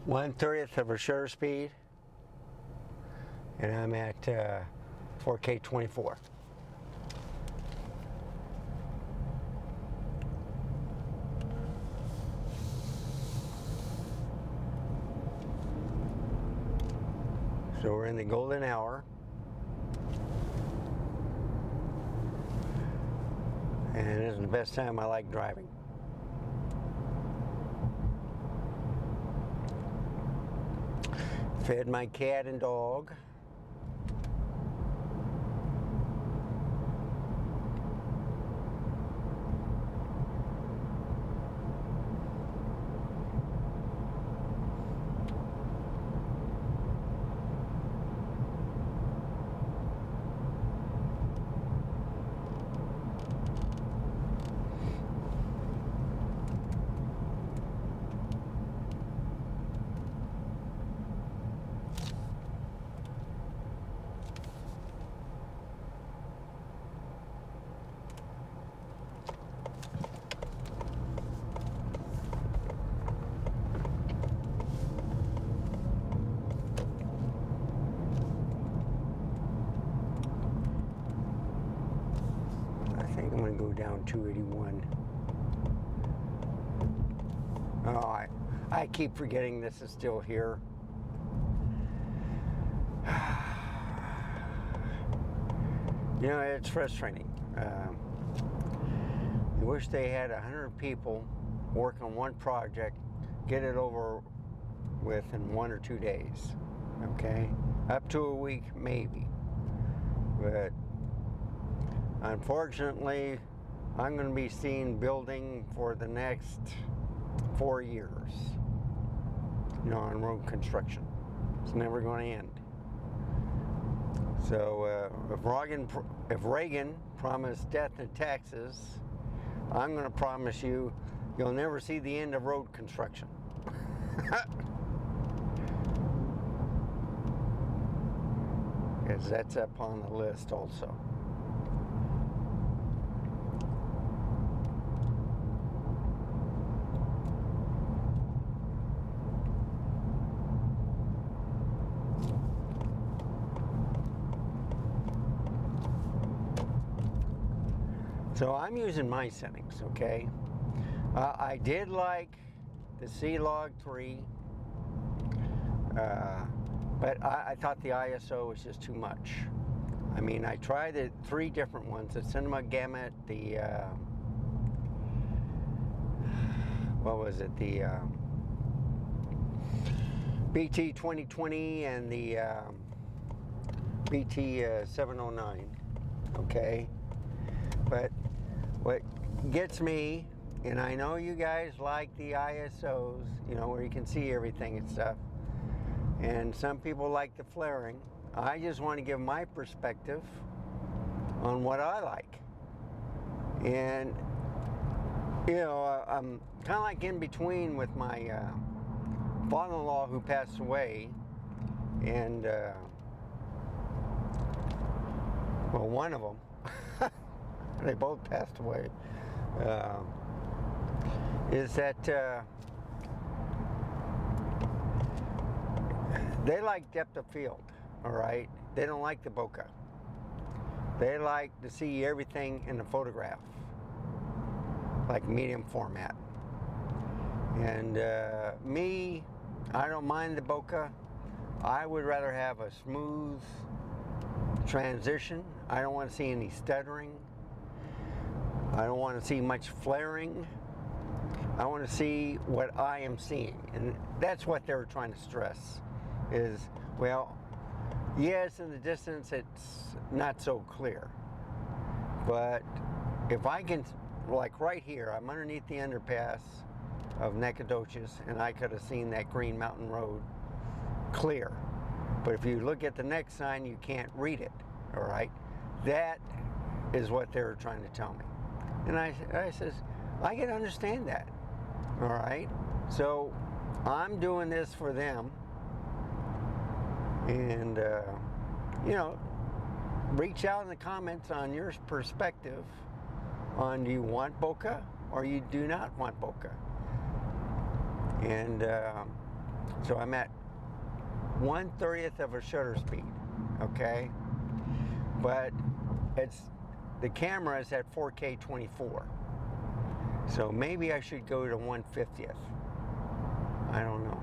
1/30 of a shutter speed, and I'm at 4K 24. So we're in the golden hour, and this is the best time I like driving. Fed my cat and dog. I'm going to go down 281. Oh, I keep forgetting this is still here. You know, it's frustrating. You wish they had 100 people work on one project, get it over with in 1 or 2 days. Okay? Up to a week, maybe. But unfortunately, I'm going to be seeing building for the next 4 years, you know, on road construction. It's never going to end. So if Reagan promised death and taxes, I'm going to promise you'll never see the end of road construction. Because that's up on the list also. So I'm using my settings, okay? I did like the C-Log 3, but I thought the ISO was just too much. I mean, I tried the 3 different ones, the Cinema Gamut, the, what was it, the BT 2020 and the BT 709, okay? But what gets me, and I know you guys like the ISOs, you know, where you can see everything and stuff, and some people like the flaring. I just want to give my perspective on what I like. And, you know, I'm kind of like in between with my father-in-law who passed away, and, well, one of them. They both passed away. Is that they like depth of field, all right? They don't like the bokeh. They like to see everything in the photograph, like medium format. And me, I don't mind the bokeh. I would rather have a smooth transition. I don't want to see any stuttering. I don't want to see much flaring. I want to see what I am seeing. And that's what they were trying to stress is, well, yes, in the distance it's not so clear. But if I can, like right here, I'm underneath the underpass of Nacogdoches, and I could have seen that Green Mountain Road clear. But if you look at the next sign, you can't read it, all right? That is what they were trying to tell me. And I says, I can understand that, all right? So I'm doing this for them. And, you know, reach out in the comments on your perspective on do you want bokeh or you do not want bokeh. And So I'm at 1/30th of a shutter speed, okay? But the camera is at 4K 24. So maybe I should go to 1/50th. I don't know.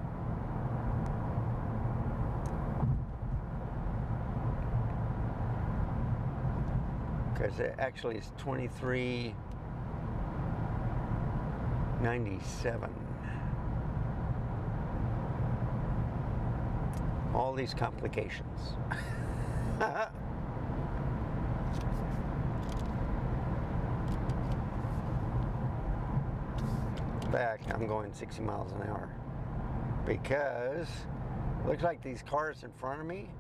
Because it actually is 2397. All these complications. In fact, I'm going 60 miles an hour because it looks like these cars in front of me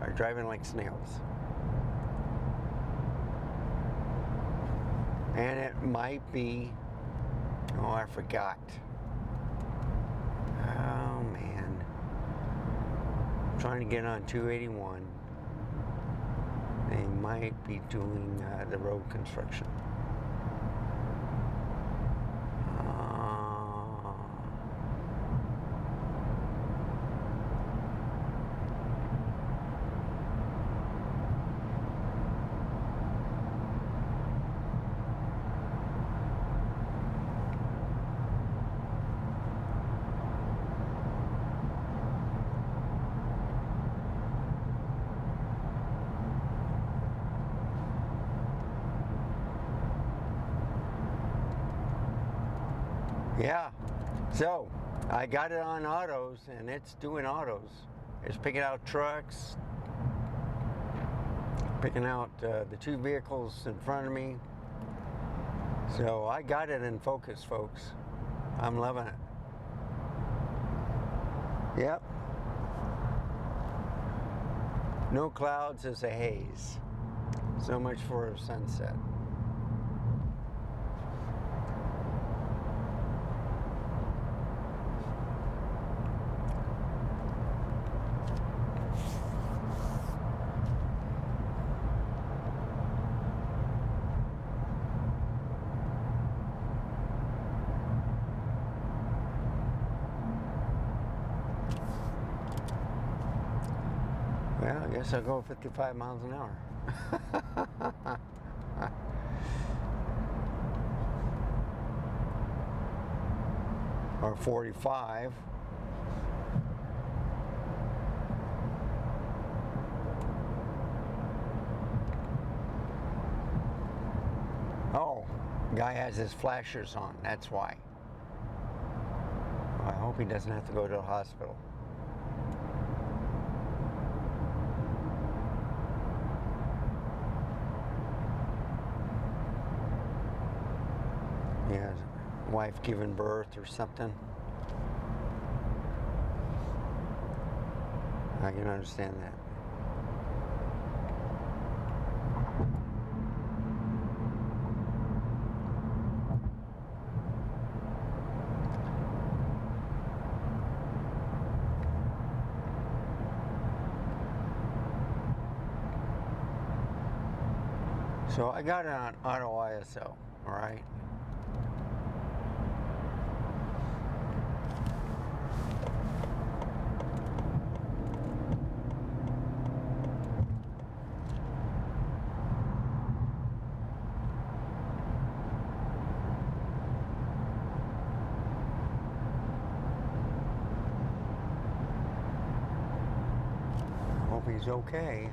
are driving like snails. And it might be, oh, I forgot. Oh, man. I'm trying to get on 281. They might be doing the road construction. Yeah, so I got it on autos and it's doing autos. It's picking out trucks, picking out the two vehicles in front of me. So I got it in focus, folks. I'm loving it. Yep. No clouds is a haze. So much for a sunset. Well, I guess I'll go 55 miles an hour. Or 45. Oh, guy has his flashers on, that's why. I hope he doesn't have to go to the hospital. Yeah, wife giving birth or something. I can understand that. So I got it on auto ISO, all right? Hope he's okay.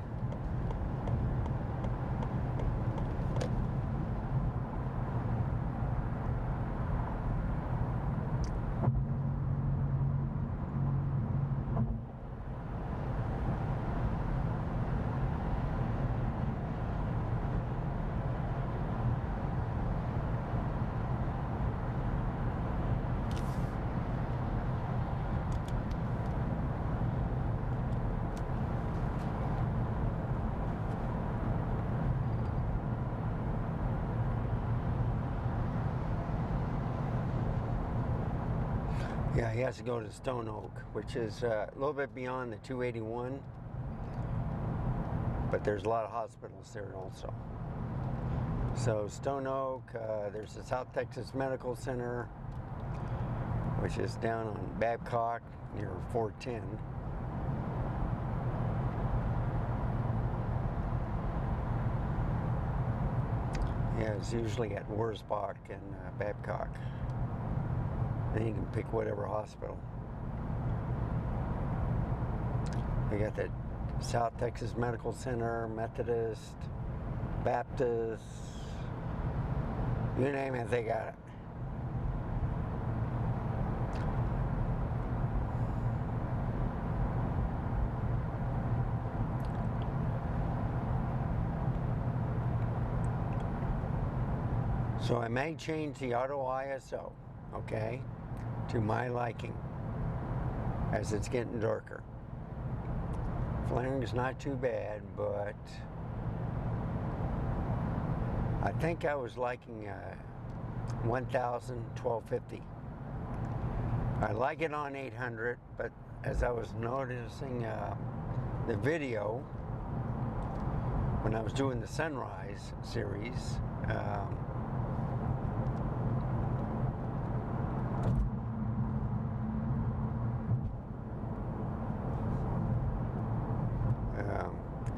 Yeah, he has to go to Stone Oak, which is a little bit beyond the 281, but there's a lot of hospitals there also. So Stone Oak, there's the South Texas Medical Center, which is down on Babcock near 410. Yeah, it's usually at Wurzbach and Babcock. Then you can pick whatever hospital. They got the South Texas Medical Center, Methodist, Baptist, you name it, they got it. So I may change the auto ISO, okay, to my liking as it's getting darker. Flaring is not too bad, but I think I was liking 1000, 1250. I like it on 800, but as I was noticing the video when I was doing the Sunrise series,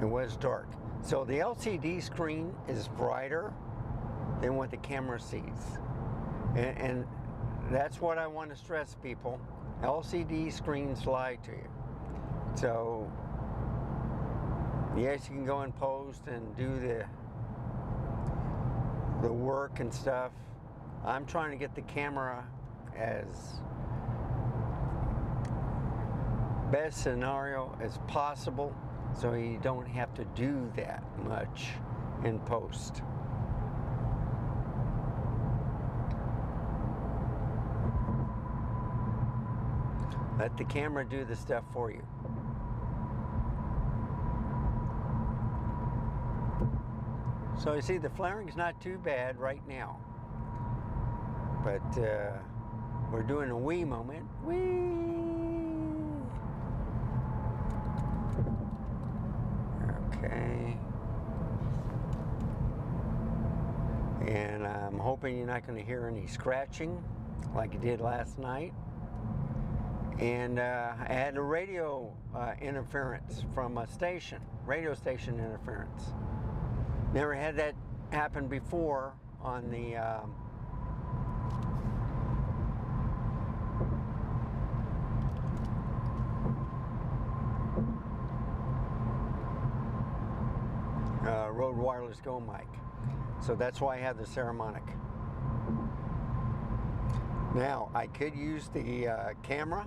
it was dark. So the LCD screen is brighter than what the camera sees. And that's what I want to stress, people. LCD screens lie to you. So, yes, you can go and post and do the work and stuff. I'm trying to get the camera as best scenario as possible, so you don't have to do that much in post. Let the camera do the stuff for you. So you see, the flaring's not too bad right now, but we're doing a wee moment. Wee. Okay. And I'm hoping you're not going to hear any scratching like you did last night. And I had a radio interference from a station, radio station interference. Never had that happen before on the Rode Wireless Go mic. So that's why I have the Saramonic. Now, I could use the camera,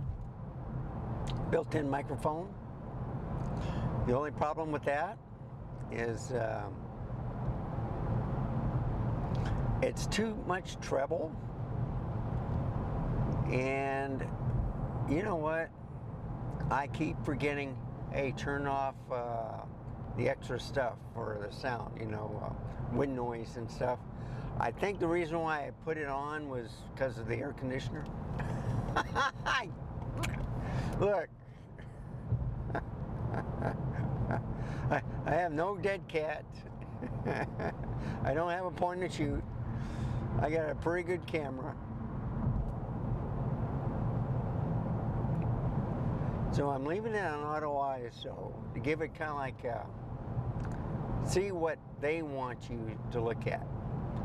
built-in microphone. The only problem with that is it's too much treble, and you know what? I keep forgetting, hey, turn off the extra stuff for the sound, you know, wind noise and stuff. I think the reason why I put it on was because of the air conditioner. Look, I have no dead cat. I don't have a point and shoot. I got a pretty good camera. So I'm leaving it on auto ISO to give it kind of like see what they want you to look at.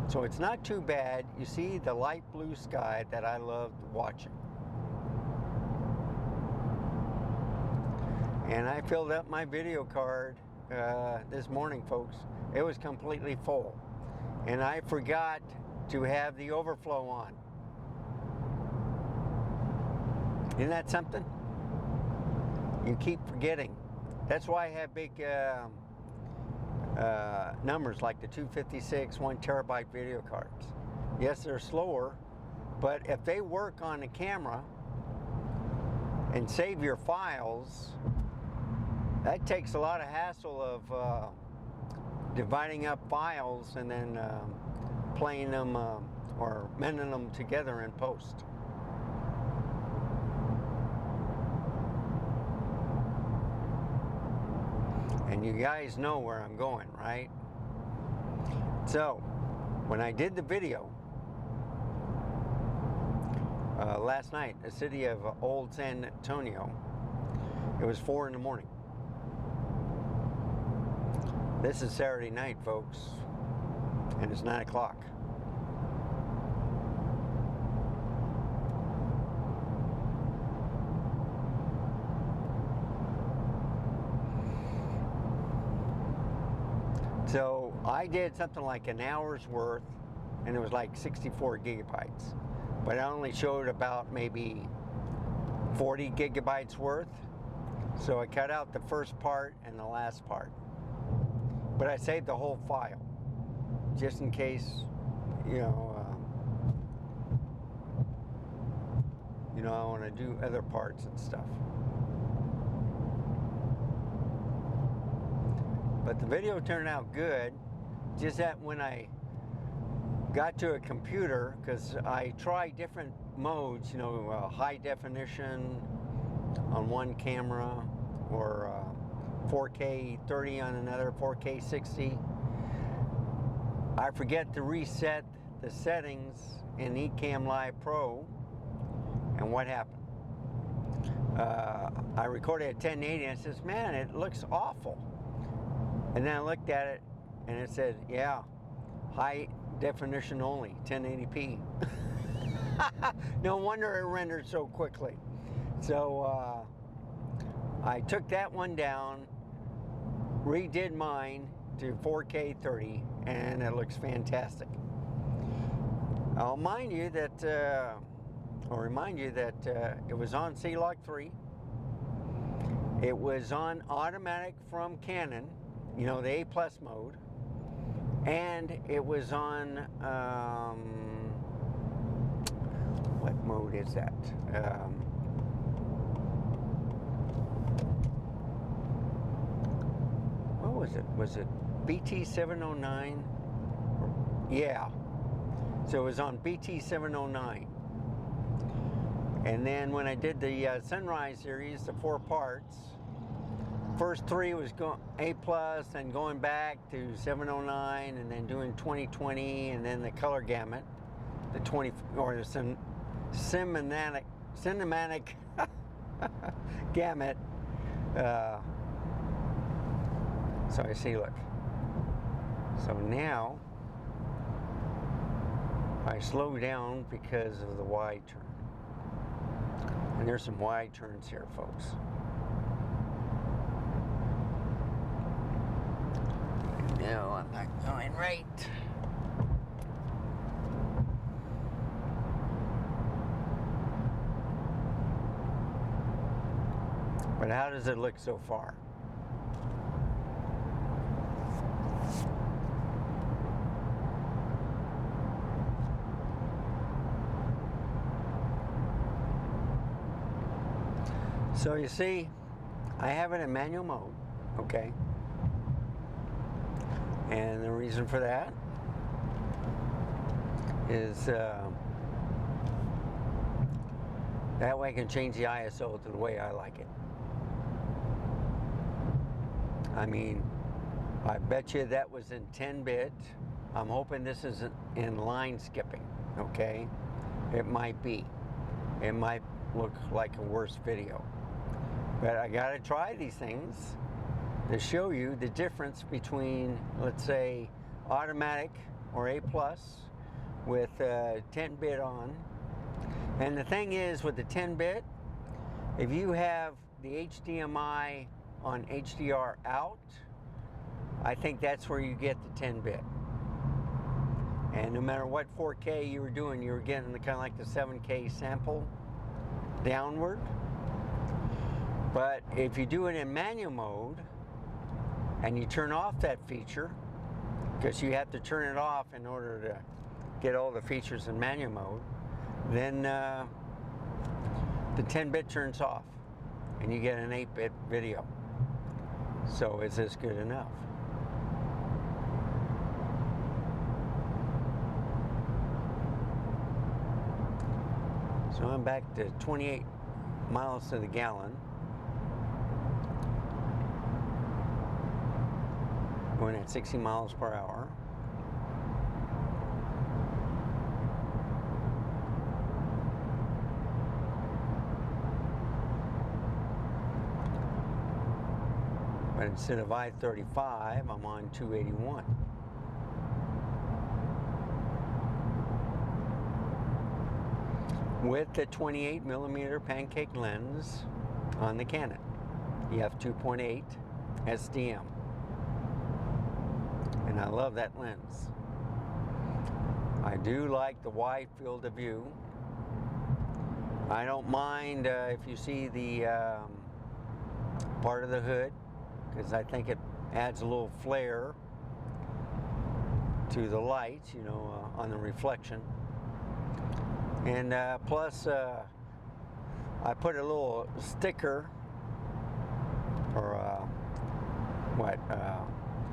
So it's not too bad. You see the light blue sky that I loved watching. And I filled up my video card this morning, folks. It was completely full. And I forgot to have the overflow on. Isn't that something? You keep forgetting. That's why I have big numbers like the 256 1 terabyte video cards. Yes, they're slower, but if they work on the camera and save your files, that takes a lot of hassle of dividing up files and then playing them or mending them together in post. And you guys know where I'm going, right? So, when I did the video, last night, the city of Old San Antonio. It was 4 in the morning. This is Saturday night, folks, and it's 9 o'clock. So I did something like an hour's worth, and it was like 64 gigabytes. But I only showed about maybe 40 gigabytes worth. So I cut out the first part and the last part. But I saved the whole file, just in case, I want to do other parts and stuff. But the video turned out good, just that when I got to a computer, because I tried different modes, high definition on one camera, or 4K 30 on another, 4K 60. I forget to reset the settings in Ecamm Live Pro, and what happened? I recorded at 1080 and it says, man, it looks awful. And then I looked at it and it said, yeah, high definition only, 1080p. No wonder it rendered so quickly. So I took that one down, redid mine to 4K 30, and it looks fantastic. I'll remind you that it was on C-Log 3. It was on automatic from Canon, the A+ mode, and it was on what mode is that? What was it? Was it BT709? Yeah. So it was on BT709. And then when I did the Sunrise series, the 4 parts, first 3 was A+, and going back to 709, and then doing 2020, and then the color gamut, the 20 or the cinematic gamut. So I see, look. So now I slow down because of the wide turn. And there's some wide turns here, folks. No, I'm not going right. But how does it look so far? So you see, I have it in manual mode, okay? And the reason for that is that way I can change the ISO to the way I like it. I mean, I bet you that was in 10-bit. I'm hoping this isn't in line skipping, okay? It might be. It might look like a worse video. But I gotta try these things to show you the difference between, let's say, automatic or A+ with 10-bit on. And the thing is, with the 10-bit, if you have the HDMI on HDR out, I think that's where you get the 10-bit. And no matter what 4K you were doing, you were getting the kind of like the 7K sample downward. But if you do it in manual mode and you turn off that feature, because you have to turn it off in order to get all the features in manual mode, then the 10-bit turns off and you get an 8-bit video. So is this good enough? So I'm back to 28 miles to the gallon. Going at 60 miles per hour. But instead of I-35, I'm on 281. With the 28mm pancake lens on the Canon, the f2.8 SDM. And I love that lens. I do like the wide field of view. I don't mind if you see the part of the hood, because I think it adds a little flare to the lights, you know, on the reflection. And plus, I put a little sticker, or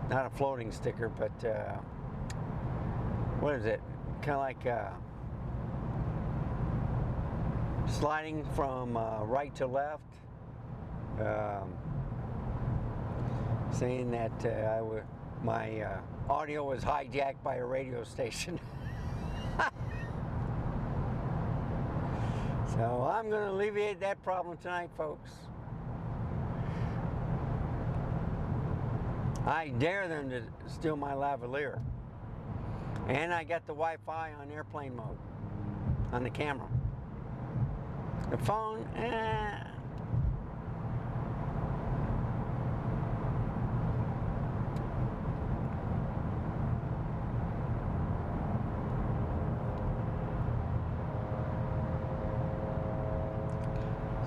not a floating sticker, but what is it? Kind of like sliding from right to left, saying that my audio was hijacked by a radio station. So I'm going to alleviate that problem tonight, folks. I dare them to steal my lavalier. And I got the Wi-Fi on airplane mode on the camera. The phone,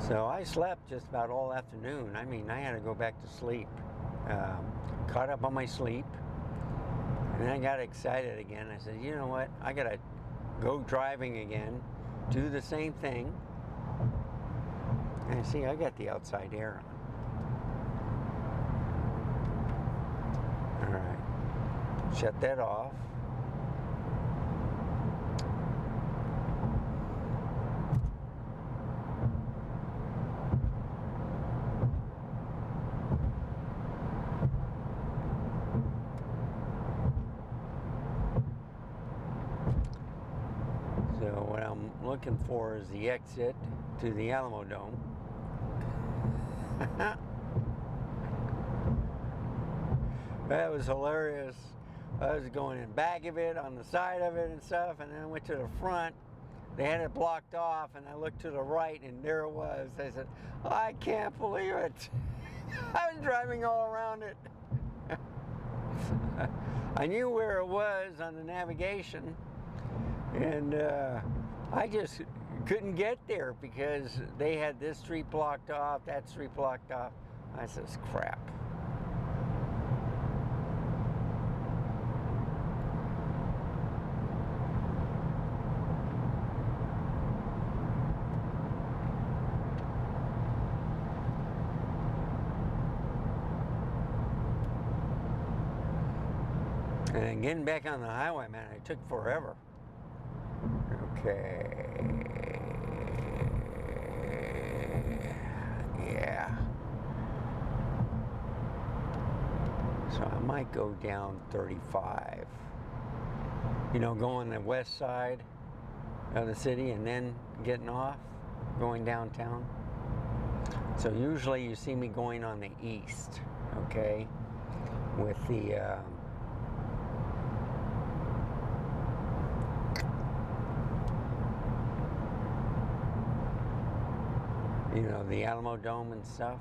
So I slept just about all afternoon. I mean, I had to go back to sleep. Caught up on my sleep. And then I got excited again. I said, you know what? I got to go driving again, do the same thing. And see, I got the outside air on. All right. Shut that off. Looking for is the exit to the Alamo Dome. That was hilarious. I was going in back of it, on the side of it and stuff, and then I went to the front. They had it blocked off, and I looked to the right, and there it was. I said, I can't believe it. I was driving all around it. I knew where it was on the navigation, and I just couldn't get there because they had this street blocked off, that street blocked off. I said, crap. And then getting back on the highway, man, it took forever. Okay. Yeah. So I might go down 35. You know, going the west side of the city and then getting off, going downtown. So usually you see me going on the east, okay, with the you know, the Alamo Dome and stuff.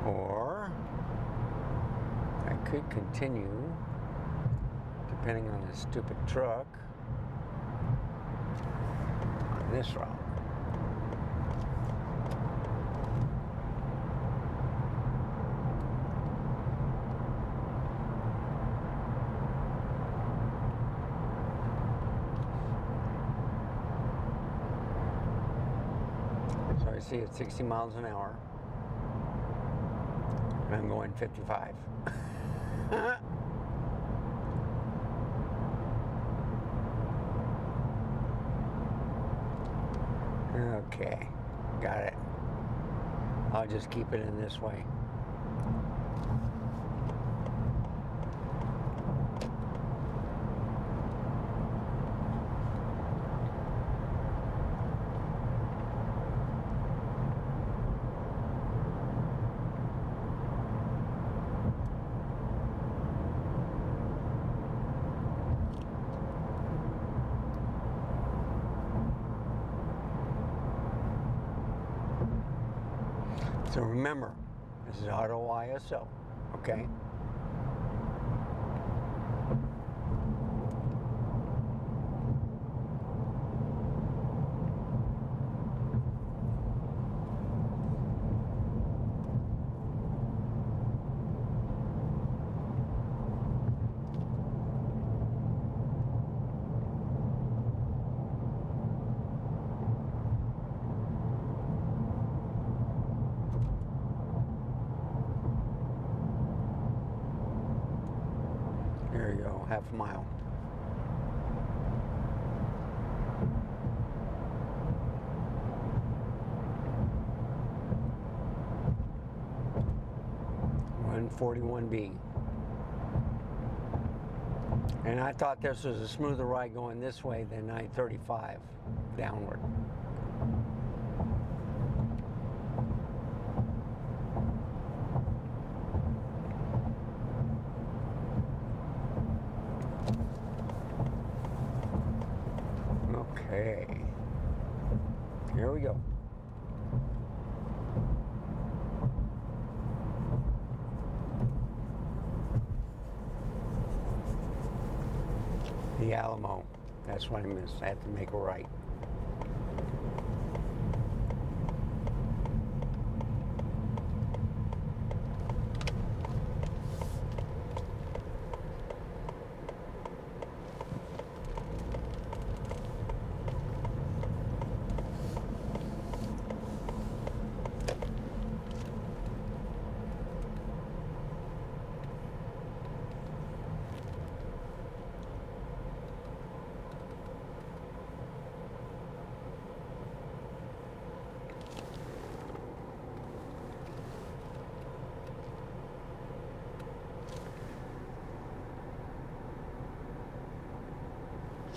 Or I could continue, depending on the stupid truck, on this route. See, it's 60 miles an hour, and I'm going 55. Okay, got it. I'll just keep it in this way. So remember, this is auto ISO, okay? There you go, half a mile. $141B. And I thought this was a smoother ride going this way than I-35 downward. Okay, here we go. The Alamo. That's what I missed. I had to make a right.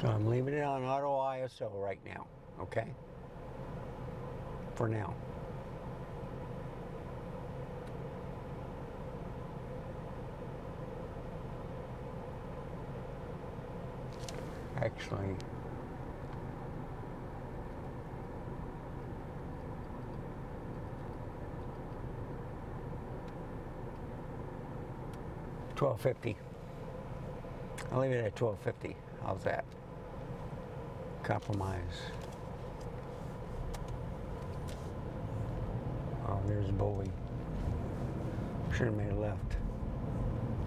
So I'm leaving it on auto ISO right now, okay? For now. Actually, $12.50. I'll leave it at $12.50. How's that? Compromise. Oh, there's Bowie. Should have made a left.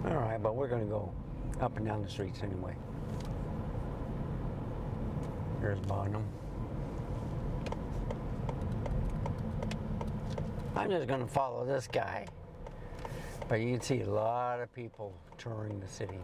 All right, but we're going to go up and down the streets anyway. There's Bonham. I'm just going to follow this guy. But you can see a lot of people touring the city.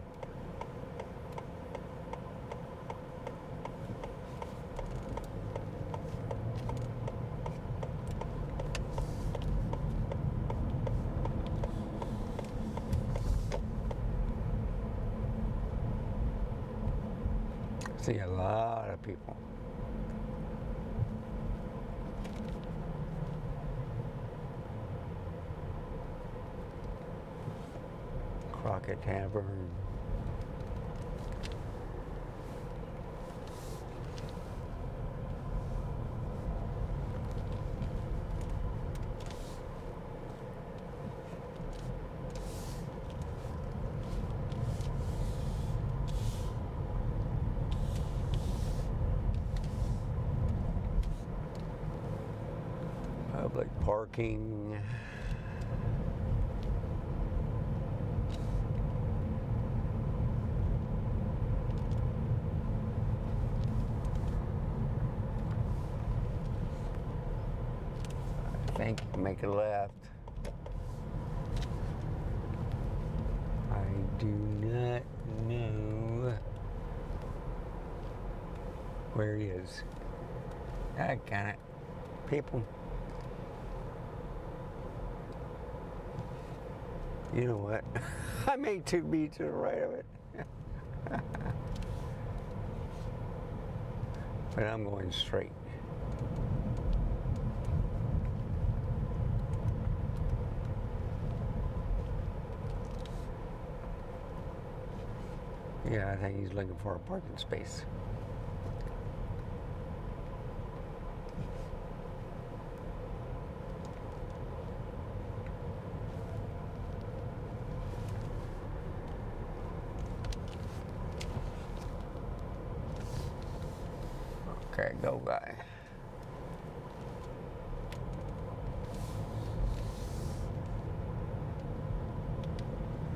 See a lot of people. Crockett Tavern. Public parking. I think you can make a left. I do not know where he is. I got it. People. You know what? I made 2B to the right of it. But I'm going straight. Yeah, I think he's looking for a parking space. Okay, go guy.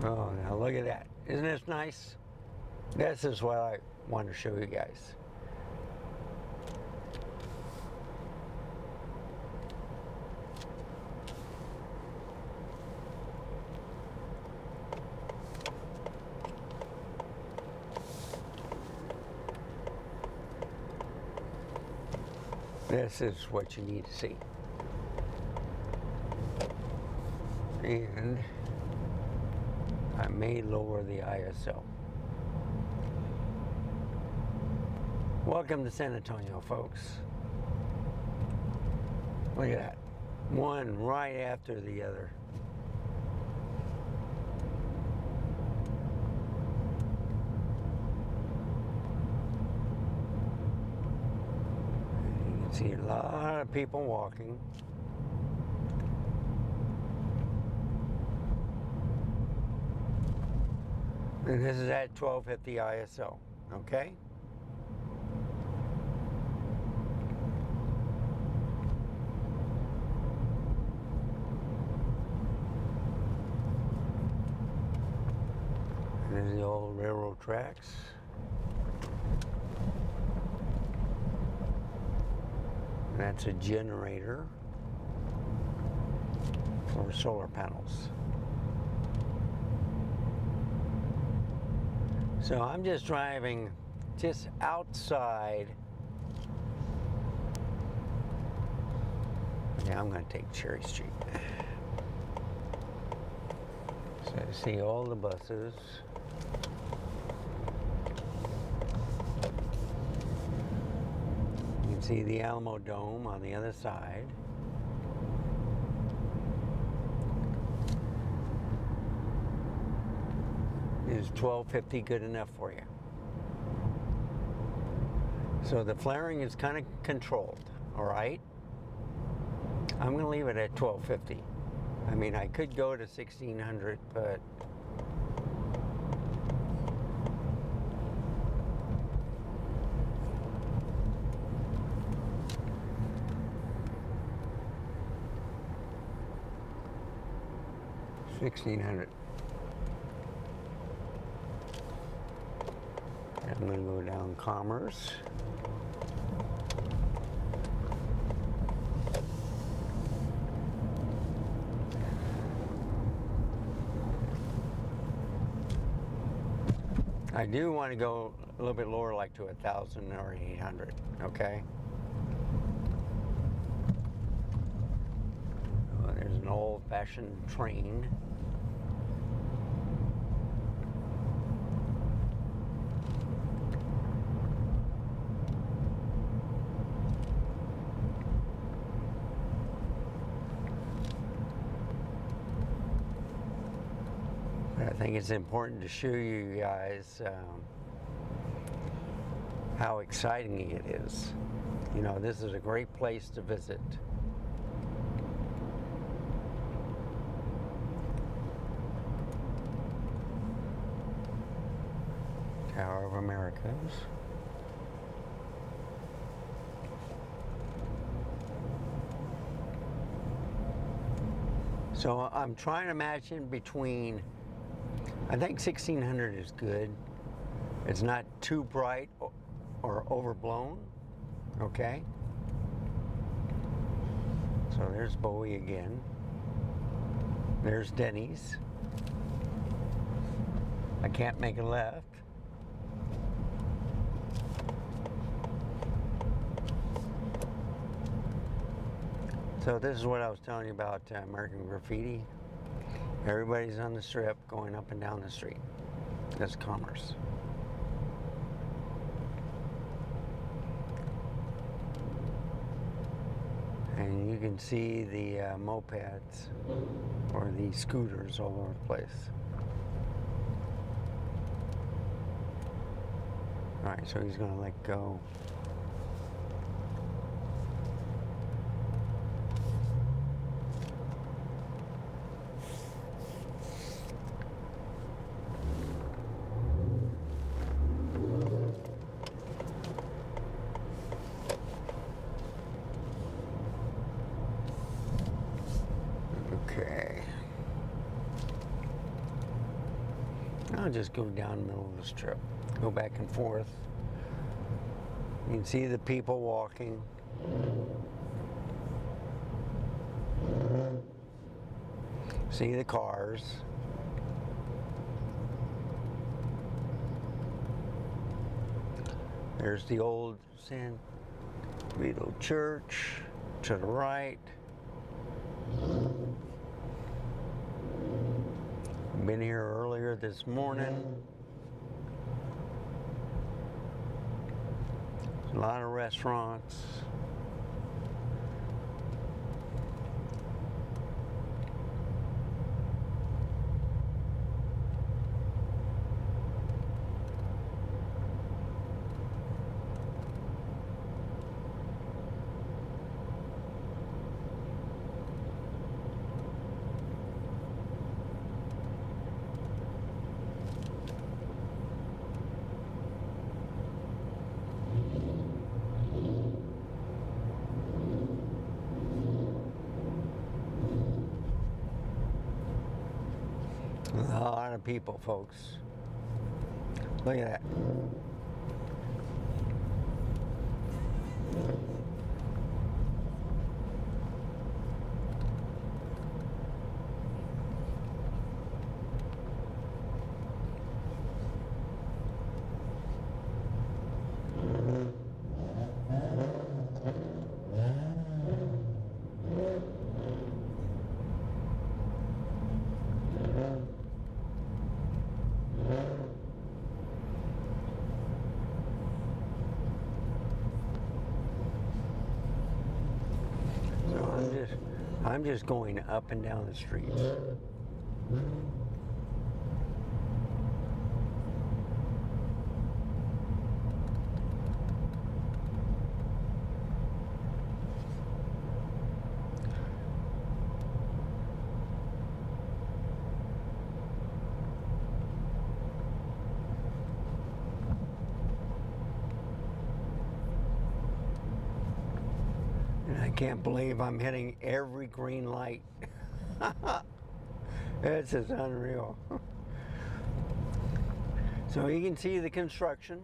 Oh, now look at that. Isn't this nice? This is what I want to show you guys. This is what you need to see. And I may lower the ISO. Welcome to San Antonio, folks. Look at that. One right after the other. You can see a lot of people walking. And this is at 1250 ISO, okay? There's the old railroad tracks. That's a generator for solar panels. So I'm just driving just outside. Yeah, I'm going to take Cherry Street. So I see all the buses. You can see the Alamo Dome on the other side. Is 1250 good enough for you? So the flaring is kind of controlled, all right? I'm going to leave it at 1250. I mean, I could go to 1600, but $1,600. I'm going to go down Commerce. I do want to go a little bit lower, like to 1,000 or 800, okay? Oh, there's an old-fashioned train. I think it's important to show you guys how exciting it is. You know, this is a great place to visit. Tower of Americas. So I'm trying to match in between. I think 1600 is good. It's not too bright or overblown, okay? So there's Bowie again. There's Denny's. I can't make a left. So this is what I was telling you about American Graffiti. Everybody's on the strip going up and down the street. That's Commerce. And you can see the mopeds or the scooters all over the place. All right, so he's gonna let go. just go down the middle of the strip, go back and forth. You can see the people walking. See the cars. There's the old San Vito Church to the right. Been here earlier this morning. A lot of restaurants. A lot of people, folks. Look at that. I'm just going up and down the streets. I can't believe I'm hitting every green light. This is unreal. So you can see the construction.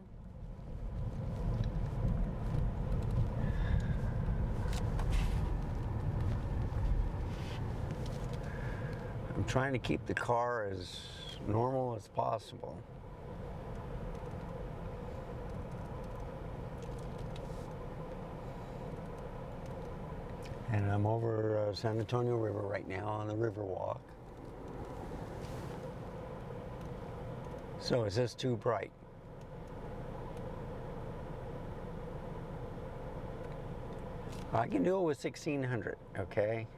I'm trying to keep the car as normal as possible. And I'm over San Antonio River right now on the Riverwalk. So is this too bright? I can do it with 1600, okay?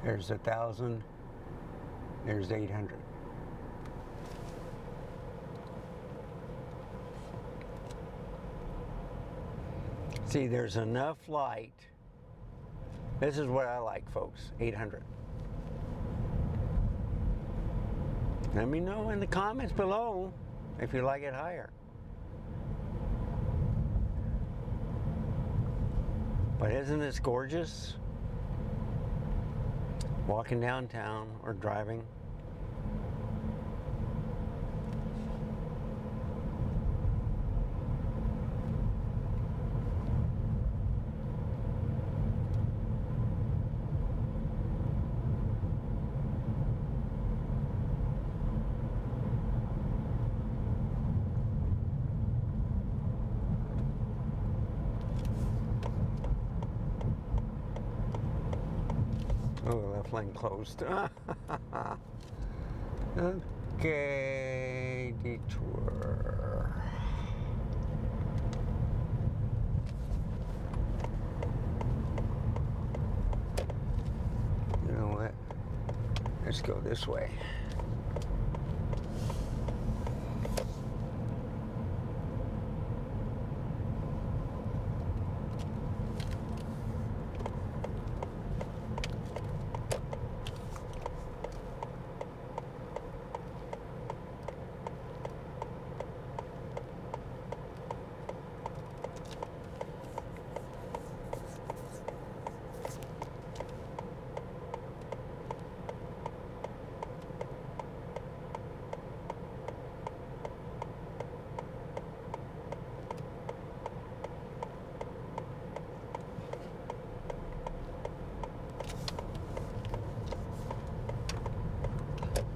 There's 1,000, there's 800. See, there's enough light. This is what I like, folks, 800. Let me know in the comments below if you like it higher. But isn't this gorgeous? Walking downtown or driving. Oh, left lane closed. Okay, detour. You know what? Let's go this way.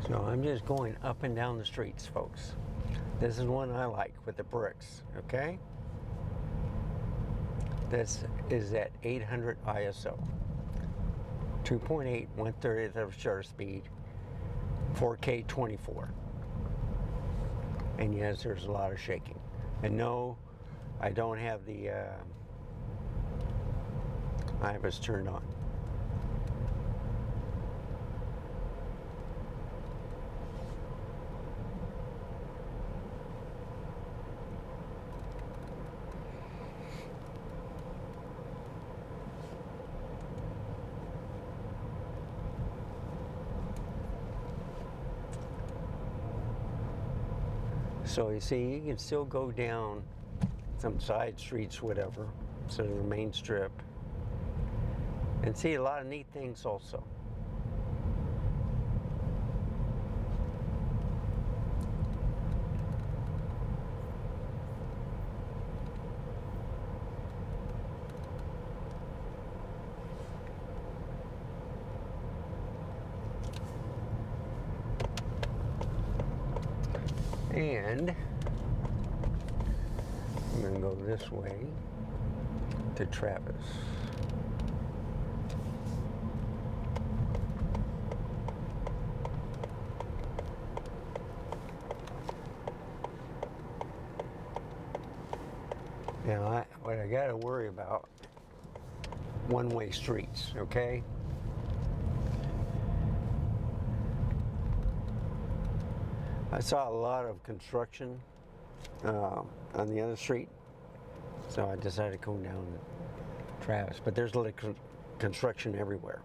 So I'm just going up and down the streets, folks. This is one I like with the bricks, okay? This is at 800 ISO. 2.8, 1/30th of shutter speed, 4K 24. And yes, there's a lot of shaking. And no, I don't have the IBIS turned on. So you see, you can still go down some side streets, whatever, instead of the main strip, and see a lot of neat things also. And I'm going to go this way to Travis. Now, what I got to worry about, one-way streets, okay? I saw a lot of construction on the other street, so I decided to go down Travis. But there's a lot of construction everywhere.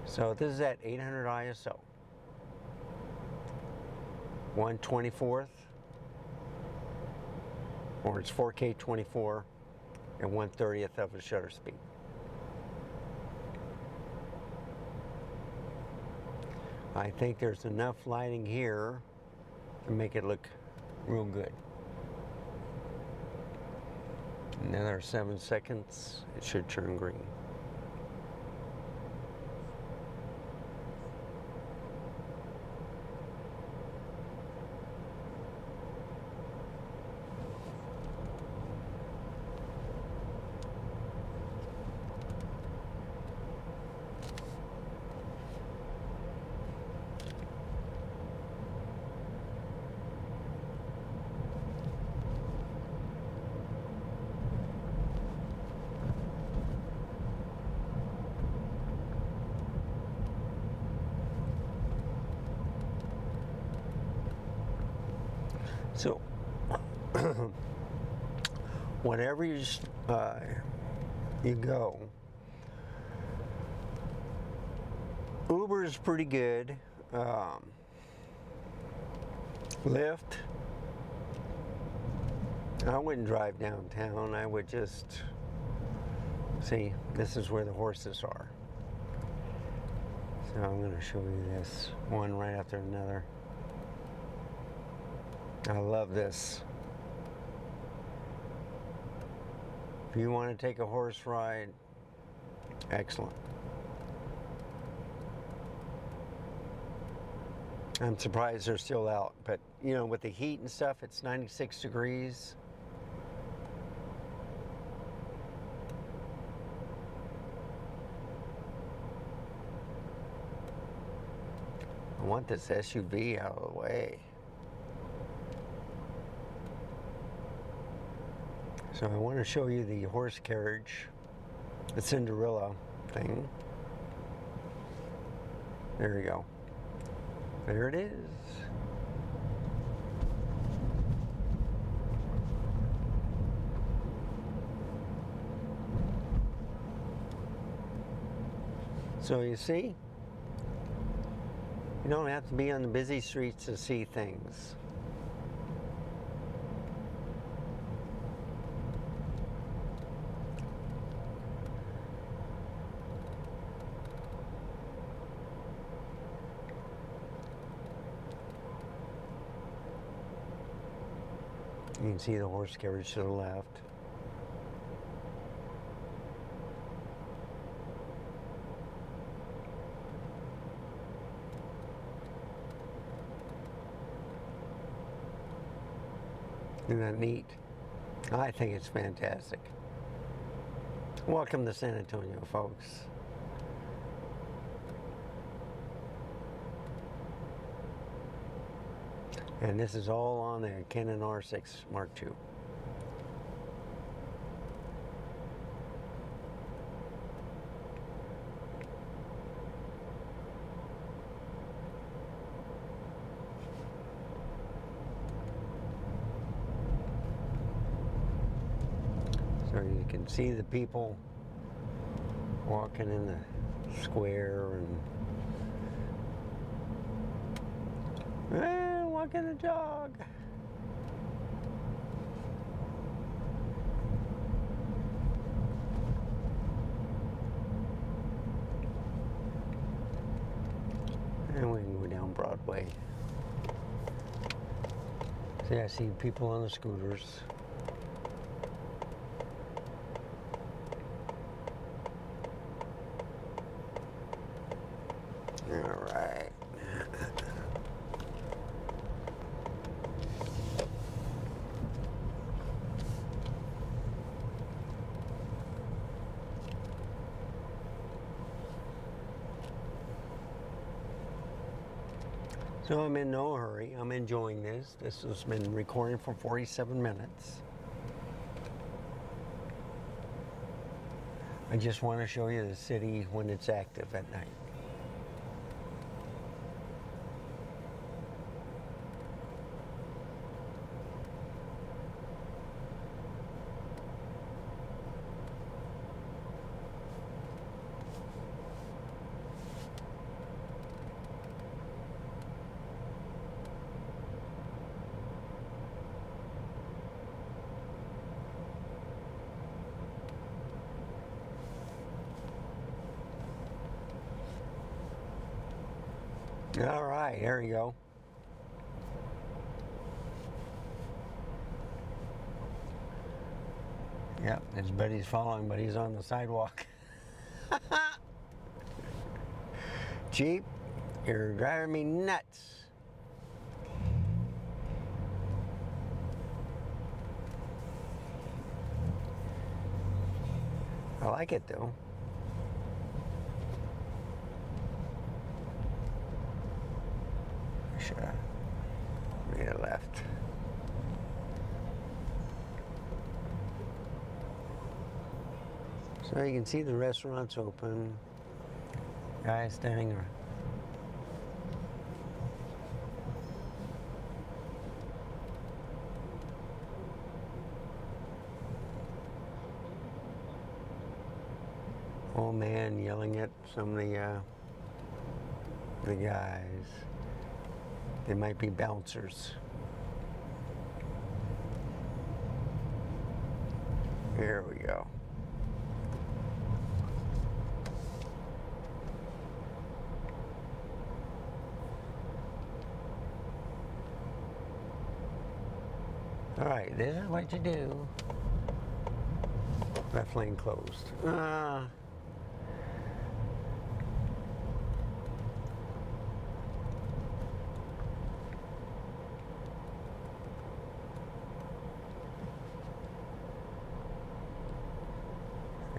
So this is at 800 ISO, 1/24th, or it's 4K 24 and 1/30th of a shutter speed. I think there's enough lighting here to make it look real good. Another 7 seconds, it should turn green. So, whenever you go, Uber is pretty good. Lyft, I wouldn't drive downtown. I would just see. This is where the horses are. So I'm going to show you this one right after another. I love this. If you want to take a horse ride, excellent. I'm surprised they're still out, but you know, with the heat and stuff, it's 96 degrees. I want this SUV out of the way. So I want to show you the horse carriage, the Cinderella thing. There you go. There it is. So you see, you don't have to be on the busy streets to see things. You can see the horse carriage to the left. Isn't that neat? I think it's fantastic. Welcome to San Antonio, folks. And this is all on the Canon R6 Mark II. So you can see the people walking in the square and walking the dog. And we can go down Broadway. See, I see people on the scooters. All right. So I'm in no hurry. I'm enjoying this. This has been recording for 47 minutes. I just want to show you the city when it's active at night. All right, there you go. Yep, his buddy's following, but he's on the sidewalk. Jeep, you're driving me nuts. I like it though. Should have made a left. So you can see the restaurant's open. Guy standing there. Old man yelling at some of the guys. They might be bouncers. Here we go. All right, this is what you do. Left lane closed.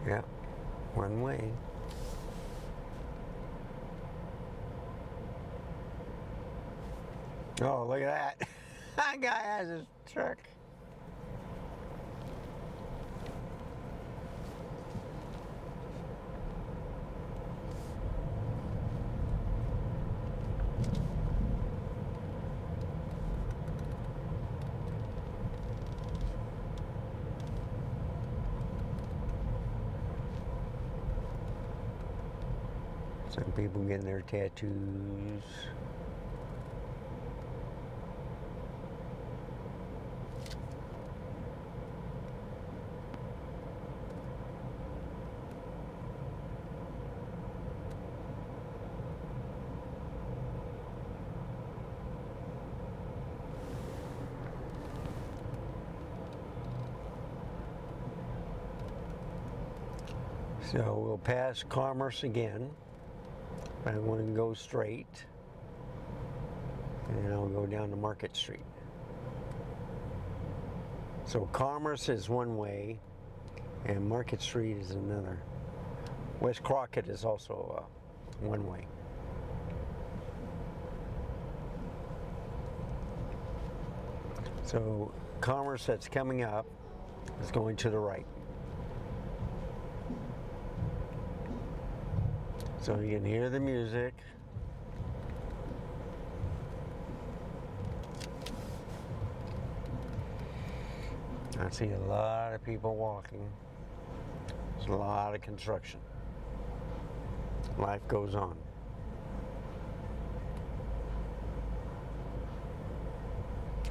Yeah, one way. Oh, look at that. That guy has his truck. Some people getting their tattoos. So we'll pass Commerce again. I want to go straight, and then I'll go down to Market Street. So Commerce is one way, and Market Street is another. West Crockett is also one way. So Commerce that's coming up is going to the right. So you can hear the music. I see a lot of people walking. There's a lot of construction. Life goes on.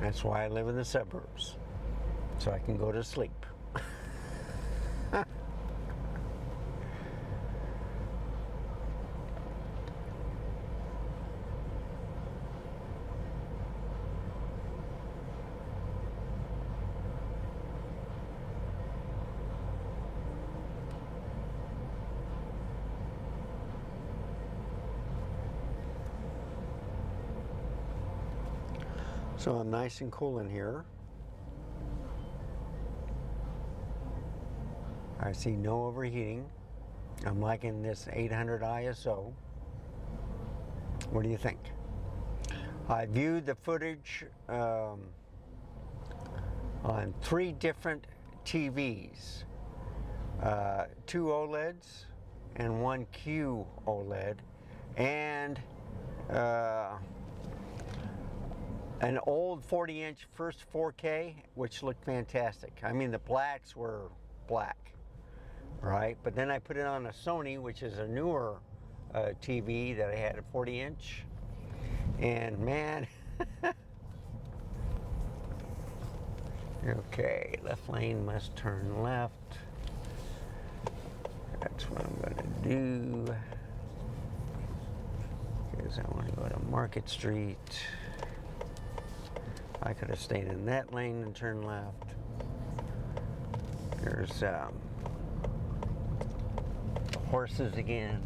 That's why I live in the suburbs, so I can go to sleep. So I'm nice and cool in here. I see no overheating. I'm liking this 800 ISO. What do you think? I viewed the footage on 3 different TVs. 2 OLEDs and 1 QOLED, and an old 40-inch first 4K, which looked fantastic. I mean, the blacks were black, right? But then I put it on a Sony, which is a newer TV that I had, a 40-inch, and man, okay, left lane must turn left. That's what I'm gonna do, because I want to go to Market Street. I could have stayed in that lane and turned left. There's horses again.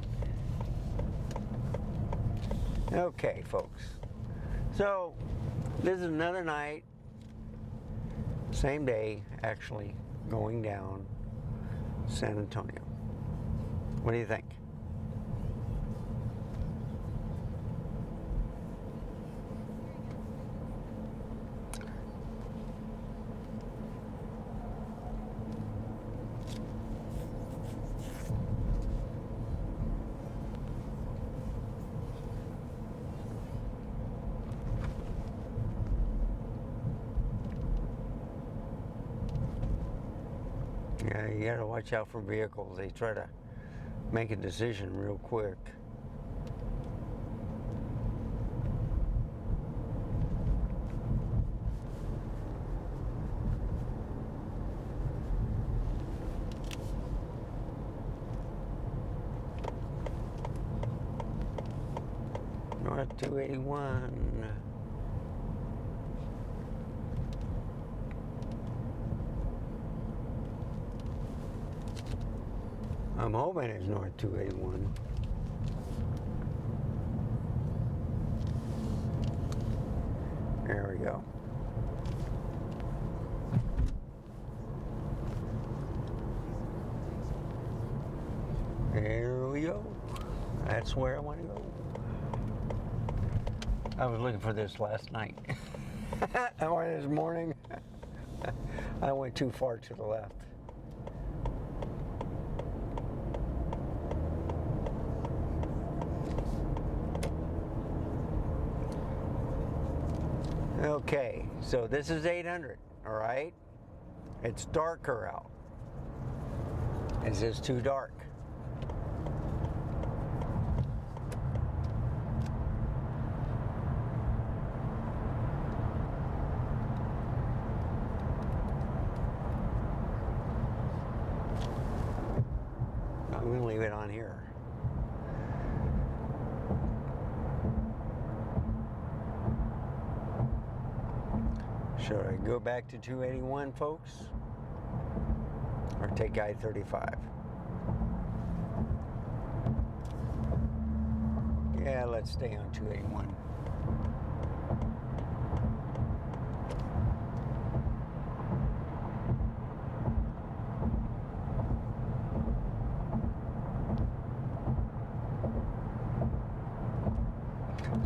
Okay, folks. So, this is another night, same day, actually, going down San Antonio. What do you think? Yeah, you gotta watch out for vehicles. They try to make a decision real quick. North 281. I'm hoping it's North 281. There we go. There we go. That's where I want to go. I was looking for this last night. Or this morning. I went too far to the left. Okay, so this is 800, all right? It's darker out. Is this too dark? I'm going to leave it on here. Should I go back to 281, folks? Or take I-35? Yeah, let's stay on 281.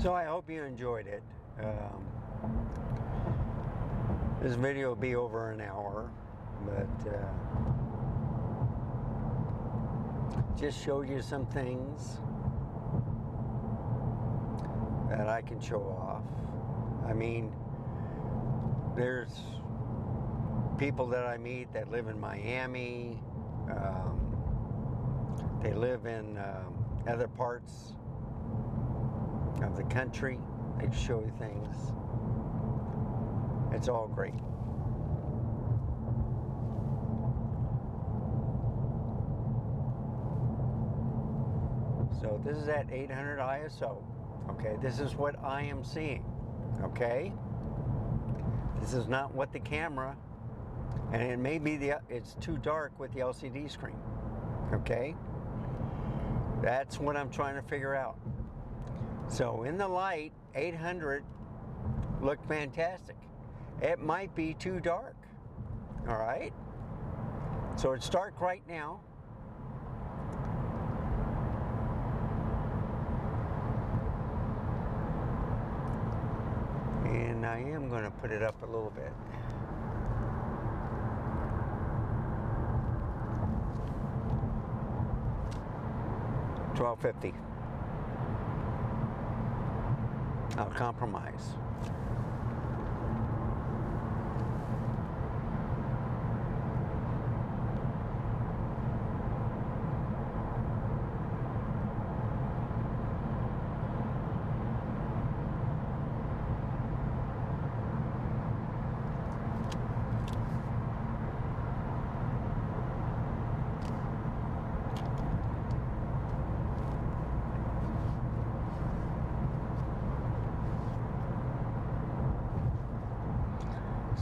So I hope you enjoyed it. This video will be over an hour, but just showed you some things that I can show off. I mean, there's people that I meet that live in Miami. They live in other parts of the country. They show you things. It's all great. So this is at 800 ISO. Okay, this is what I am seeing. Okay, this is not what the camera, and it may be it's too dark with the LCD screen. Okay, that's what I'm trying to figure out. So in the light, 800 looked fantastic. It might be too dark. All right, so it's dark right now. And I am going to put it up a little bit. $12.50. I'll compromise.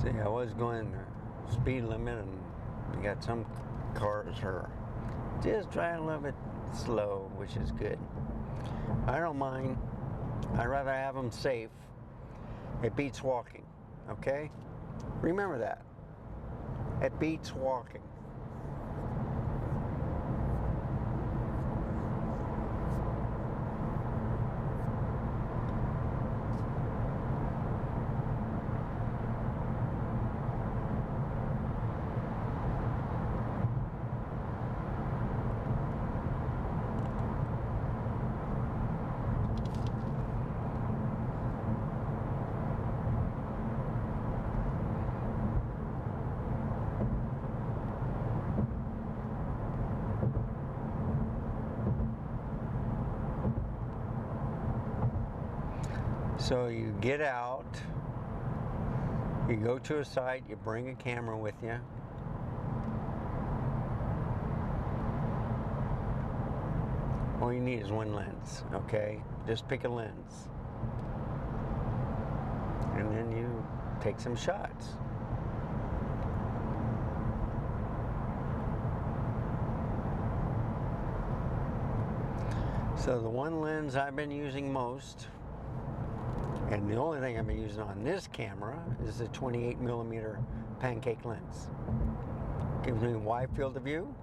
See, I was going the speed limit, and you got some cars are just driving a little bit slow, which is good. I don't mind. I'd rather have them safe. It beats walking, okay? Remember that. It beats walking. So you get out, you go to a site, you bring a camera with you. All you need is one lens, okay? Just pick a lens. And then you take some shots. So the one lens I've been using most, and the only thing I've been using on this camera, is the 28mm pancake lens. Gives me a wide field of view.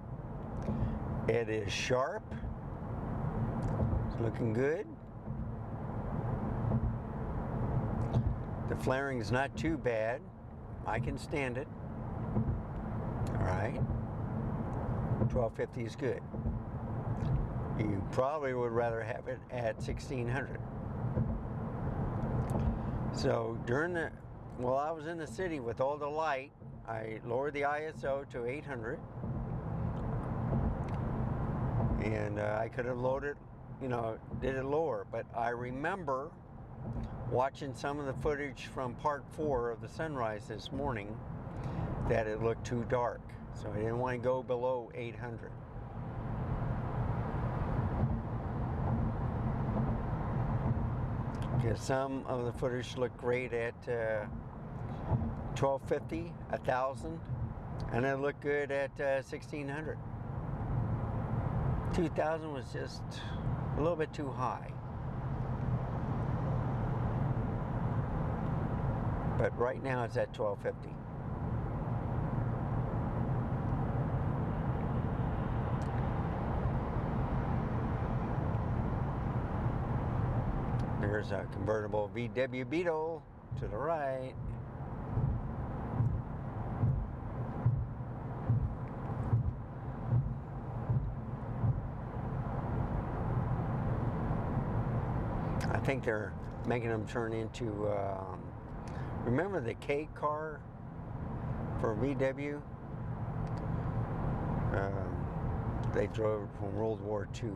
It is sharp. It's looking good. The flaring is not too bad. I can stand it. All right. 1250 is good. You probably would rather have it at 1600. So while I was in the city with all the light, I lowered the ISO to 800. And I could have loaded, did it lower. But I remember watching some of the footage from part 4 of the sunrise this morning that it looked too dark. So I didn't want to go below 800. Because some of the footage looked great at 1250, 1000, and it looked good at 1600. 2000 was just a little bit too high. But right now it's at 1250. Here's a convertible VW Beetle to the right. I think they're making them turn into, remember the K car for VW? They drove it from World War II.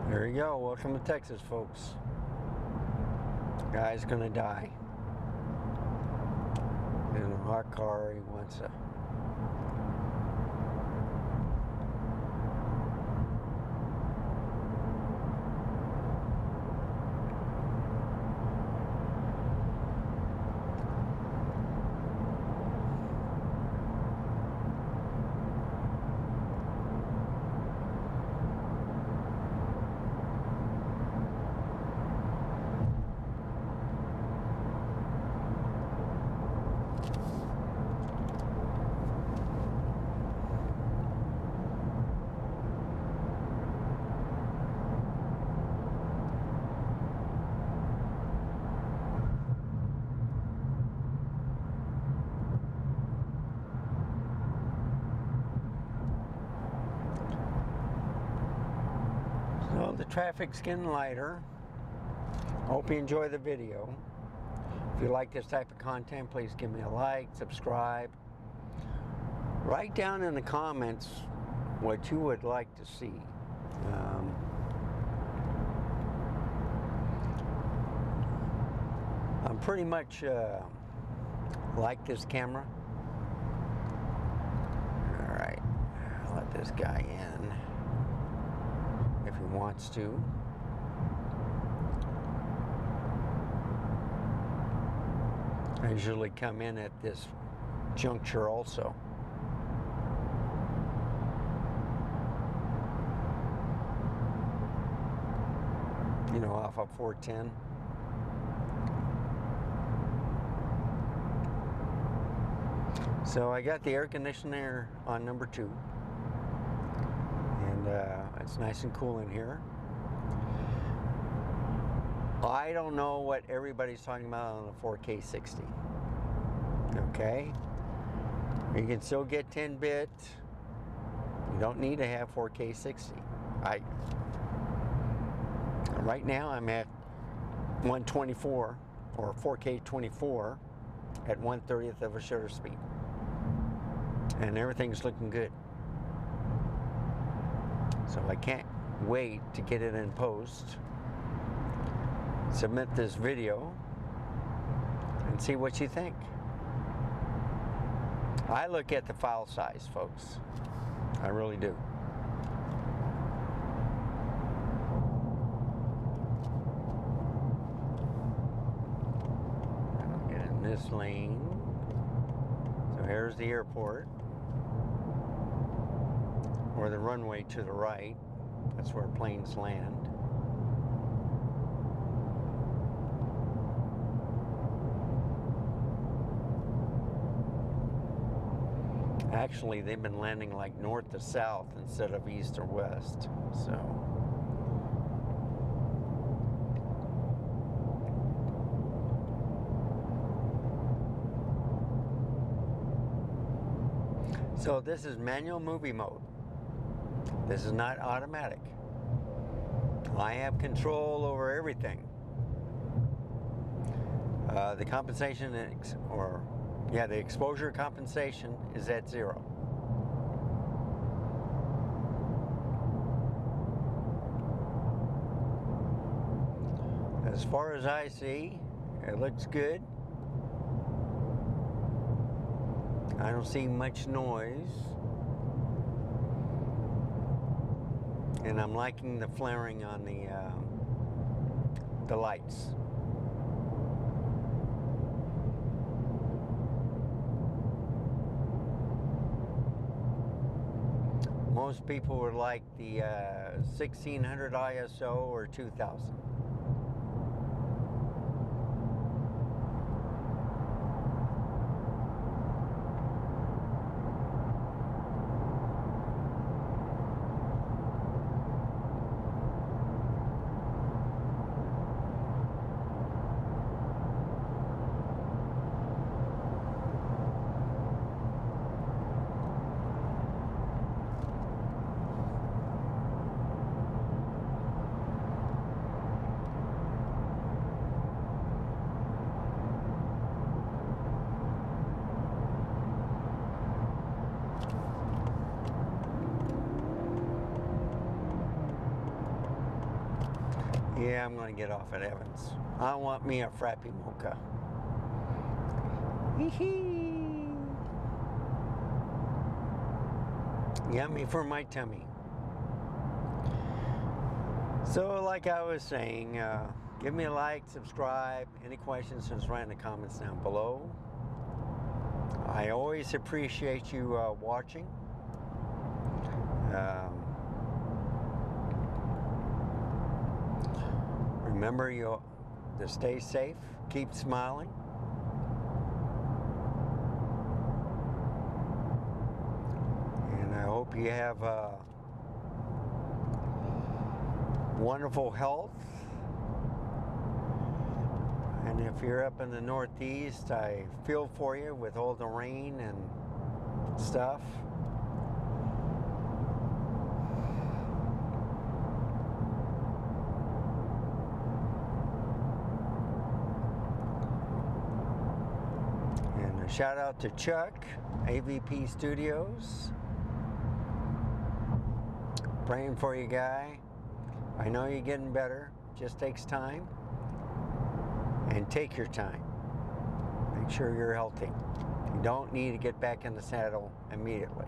There you go. Welcome to Texas, folks. Guy's gonna die in a hot car. He wants a Well, the traffic's getting lighter. Hope you enjoy the video. If you like this type of content, please give me a like, subscribe. Write down in the comments what you would like to see. I'm pretty much like this camera. All right, I'll let this guy in if he wants to. I usually come in at this juncture also. You know, off of 410. So I got the air conditioner on number 2. And it's nice and cool in here. I don't know what everybody's talking about on the 4K 60. Okay? You can still get 10-bit. You don't need to have 4K 60. Right now I'm at 124 or 4K 24 at 1/30th of a shutter speed. And everything's looking good. So I can't wait to get it in post, submit this video, and see what you think. I look at the file size, folks. I really do. I'll get in this lane. So here's the airport, or the runway to the right. That's where planes land. Actually, they've been landing like north to south instead of east or west. So this is manual movie mode. This is not automatic. I have control over everything. The compensation, the exposure compensation is at 0. As far as I see, it looks good. I don't see much noise. And I'm liking the flaring on the lights. Most people would like the 1600 ISO or 2000. Yeah, I'm going to get off at Evans. I want me a Frappy Mocha. Yummy for my tummy. So, like I was saying, give me a like, subscribe. Any questions, just write in the comments down below. I always appreciate you watching. Remember to stay safe, keep smiling. And I hope you have wonderful health. And if you're up in the Northeast, I feel for you with all the rain and stuff. Shout out to Chuck, AVP Studios. Praying for you, guy. I know you're getting better. Just takes time. And take your time. Make sure you're healthy. You don't need to get back in the saddle immediately.